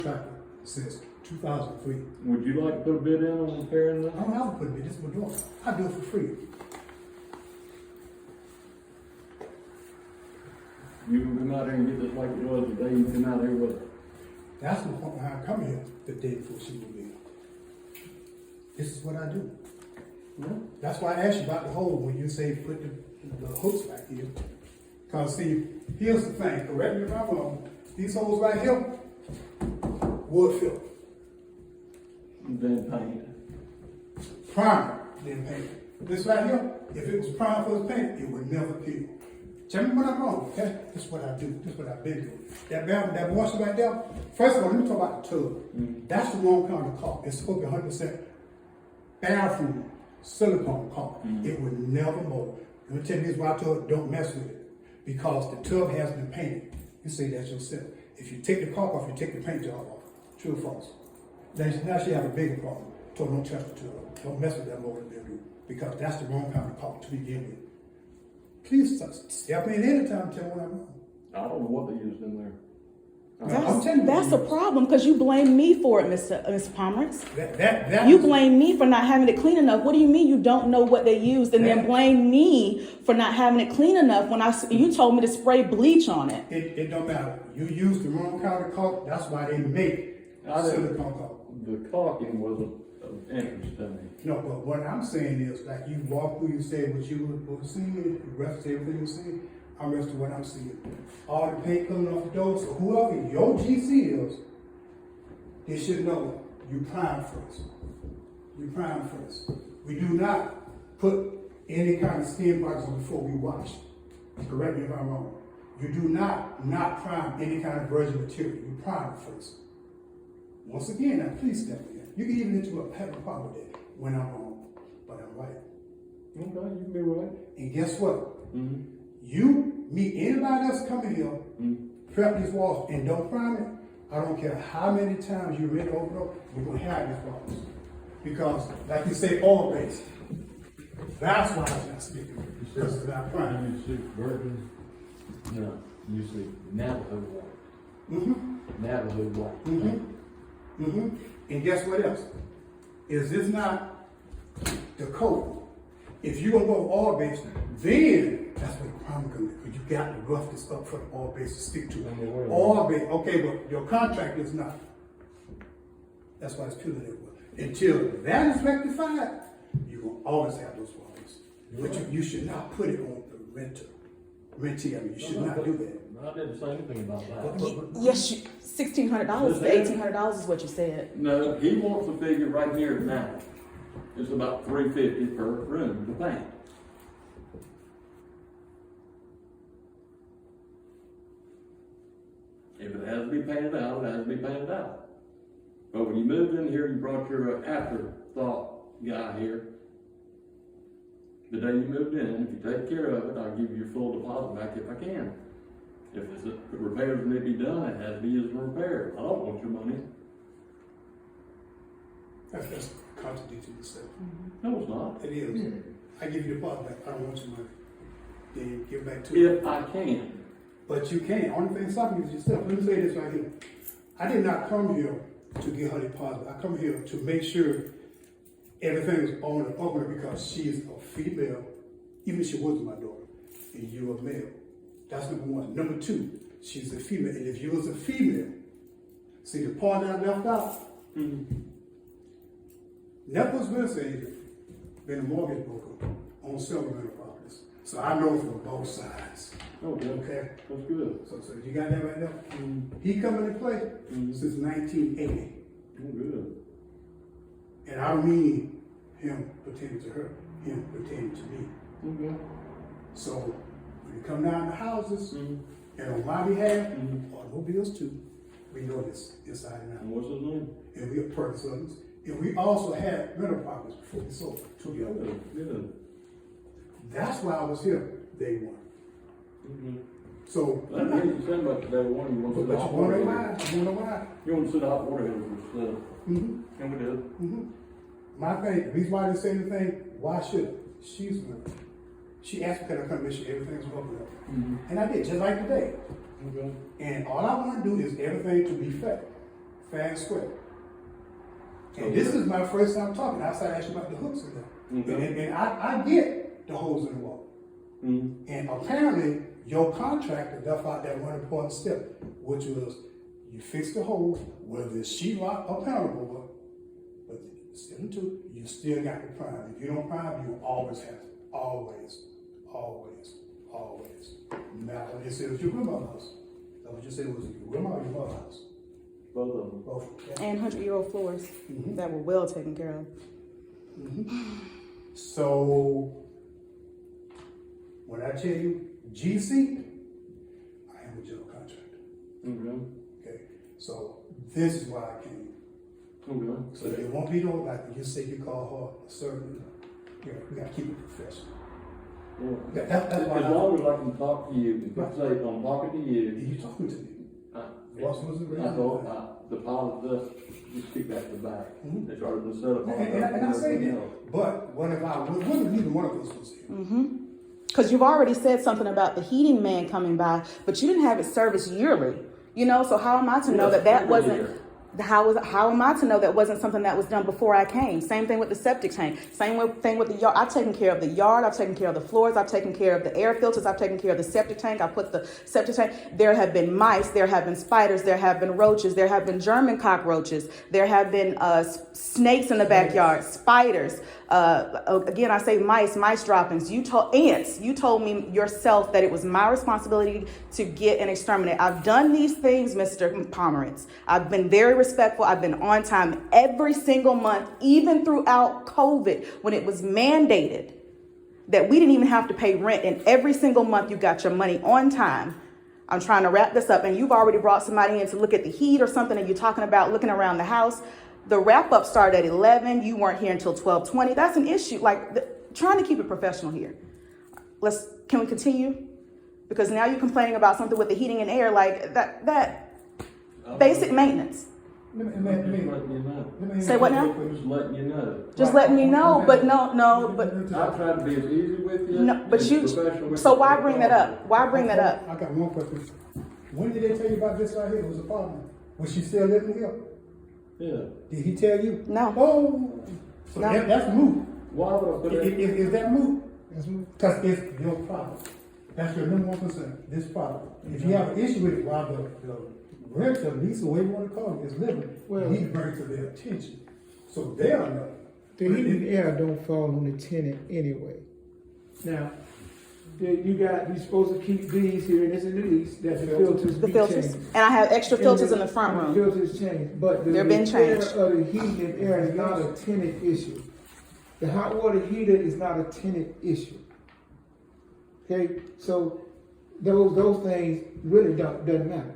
Tractor since 2003. Would you like to put a bid in on repairing I that? don't have to put it, this is my daughter. I do it for free. You can come out there and get this like it was the day you come out there with it. That's the point when I come here the day before she moved in. This is what I do. That's why I asked you about the hole when you say put the hooks back here. Cause see, here's the thing, correct me if I'm wrong, these holes right here, wood fill. Then paint. Primer, then paint. This right here, if it was primer for the paint, it would never peel. Tell me when I'm wrong, okay? This is what I do. This is what I've been doing. That washer right there, first of all, let me talk about the tub. That's the wrong kind of caulk. It's supposed to be 100% bathroom silicone caulk. It would never mold. Let me tell you this why I told you, don't mess with it. Because the tub has been painted. You say that yourself. If you take the caulk off, you take the paint job off. True or false? Now she have a bigger problem. So don't touch the tub. Don't mess with that mold bedroom. Because that's the wrong kind of caulk to begin with. Please step in anytime and tell me what I'm wrong. I don't know what they used in there. I'm telling you That's what a it is. problem because you blame me for it, Mr. Pomerantz. That You is- blame me for not having it clean enough. What do you mean you don't know what they used and then That- blame me for not having it clean enough when you told me to spray bleach on it? It don't matter. You use the wrong kind of caulk. That's why they make I didn't- silicone caulk. The caulking wasn't of interest to me. No, but what I'm saying is, like you walk through, you say what you were seeing, you rest everything you see. I'm resting what I'm seeing. All the paint coming off the door. So whoever your GC is, they should know you prime first. You prime first. We do not put any kind of skin marks on before we wash. Correct me if I'm wrong. You do not prime any kind of virgin material. You prime first. Once again, now please step in. You can even into a pepper problem with that when I'm wrong, but I'm right. Okay, you can be right. And guess what? Mm-hmm. You meet anybody else coming here, prep these walls and don't prime it. I don't care how many times you rent over them, you're gonna have these walls. Because, like you say, oil based. That's why I'm not speaking. Because it's not prime. You see virgin? No, you see Navajo white. Mm-hmm. Navajo white. Mm-hmm. Mm-hmm. And guess what else? Is this not the code? If you're gonna go oil based, then that's where the problem comes in. Because you got to rough this up for the oil base to stick to I'm aware it. of Oil base, okay, but your contract is not. That's why it's peeling it. Until that is rectified, you're gonna always have those walls. But you should not put it on the renter. Rentee, I mean, you should not do that. I didn't say anything about that. Yes, $1,600 to $1,800 is what you said. No, he wants a figure right here now. It's about $350 per room to paint. If it has to be painted out, it has to be painted out. But when you moved in here, you brought your afterthought guy here. The day you moved in, if you take care of it, I'll give you your full deposit back if I can. If it's a repairs need to be done, it has to be used for repair. I don't want your money. That's contradicting yourself. No, it's not. It is. I give you the deposit back. I don't want your money. Then you give back to it. If I can. But you can't. Only thing stopping you is yourself. Let me say this right here. I did not come here to get her deposit. I come here to make sure everything is on and up with her because she is a female, even if she wasn't my daughter, and you're a male. That's number one. Number two, she's a female. And if you was a female, see the part that I left out, Nepal's real estate agent, been a mortgage broker on several rental properties. So I know from both sides. Okay. Okay? That's good. So you got that right there? He come into play since 1980. Oh, good. And I don't mean him pertaining to her, him pertaining to me. Okay. So when you come down to houses, and on my behalf, automobiles too, we know this inside and out. And what's his name? And we are persons. And we also had rental properties before we sold to the other. Good. Good. That's why I was here day one. So, That means you said about today one, you want to but sit you hot wanna water know heater. why? You wanna know why? You want to sit hot water heater instead. Mm-hmm. And we did. My thing, the reason why I didn't say anything, why should I? She's one. She asked me, can I come make sure everything's open up? And I did, just like today. Okay. And all I want to do is everything to be fair. fair and square. And this is my first time talking. I started asking about the hooks in there. Okay. And I get the holes in the wall. Mm-hmm. And apparently, your contractor left out that one important step, which was you fix the holes, whether it's sheetrock or panelboard, but still too, you still got to prime. If you don't prime, you always have to. Always. Now, when they said it was your grandma's house, that what you said was your grandma or your mother's house? Both of them. Both. Okay. And 100-year-old floors that were well taken care of. So, when I tell you GC, I am a general contractor. Okay. Okay, so this is why I came. Okay. So there won't be no, like, you say you call her a certain, we gotta keep it professional. Yeah. That's why As long as I can talk to you, and say I'm talking to you, you talking to me. I Boss was around. thought the pilot does just kick back to the back. Mhm. It's already been set up. And I say that, but what if what if neither one of us was here? Because you've already said something about the heating man coming by, but you didn't have it serviced yearly. You know, so how am I to know Yes, that every wasn't? year. How am I to know that wasn't something that was done before I came? Same thing with the septic tank. Thing with the yard. I've taken care of the yard. I've taken care of the floors. I've taken care of the air filters. I've taken care of the septic tank. I put the septic tank. There have been mice. There have been spiders. There have been roaches. There have been German cockroaches. There have been snakes in the backyard. Spiders. Again, I say mice droppings. You told ants. You told me yourself that it was my responsibility to get and exterminate. I've done these things, Mr. Pomerantz. I've been very respectful. I've been on time every single month, even throughout COVID, when it was mandated that we didn't even have to pay rent. And every single month you got your money on time. I'm trying to wrap this up, and you've already brought somebody in to look at the heat or something, and you're talking about looking around the house. The wrap up started at 11. You weren't here until 12:20. That's an issue. Trying to keep it professional here. Can we continue? Because now you're complaining about something with the heating and air, like that basic maintenance. Let Just me letting you know. Say what now? Just letting you know. Just letting me know, but no, but I try to be as easy with you. no, but as you. professional with So you why as bring that up? Why bring that up? I got one question. When did they tell you about this right here? It was a problem. Was she still living here? Yeah. Did he tell you? No. Oh, so No. that's moot. Why would I put it? Is that moot? That's moot. Because it's your problem. That's your number one concern, this problem. If you have an issue with it, while the renter, Lisa, whatever you want to call it, is living, Well- you need to bring it to their attention. So they'll know. The heat and air don't fall on the tenant anyway. Now, you're supposed to keep these here, and it's in the lease, that the filters The be filters, changed. and I have extra filters in the And front the room. filters changed, but the They're being repair changed. of the heating and air is not a tenant issue. The hot water heater is not a tenant issue. Okay, so those things really doesn't matter.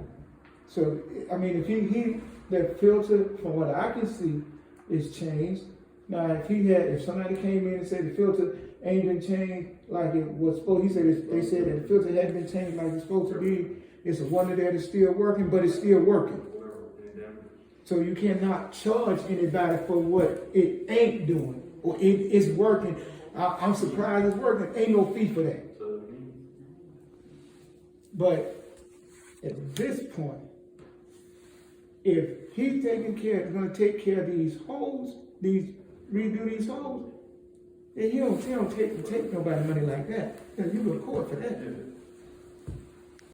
So, I mean, if that filter, from what I can see, is changed. Now, if somebody came in and said the filter ain't been changed like it was supposed, they said that the filter hadn't been changed like it's supposed to be. It's a wonder that it's still working, but it's still working. So you cannot charge anybody for what it ain't doing, or it's working. I'm surprised it's working. Ain't no fee for that. But at this point, if he's going to take care of these holes, redo these holes, then he don't take nobody money like that. You go to court for that.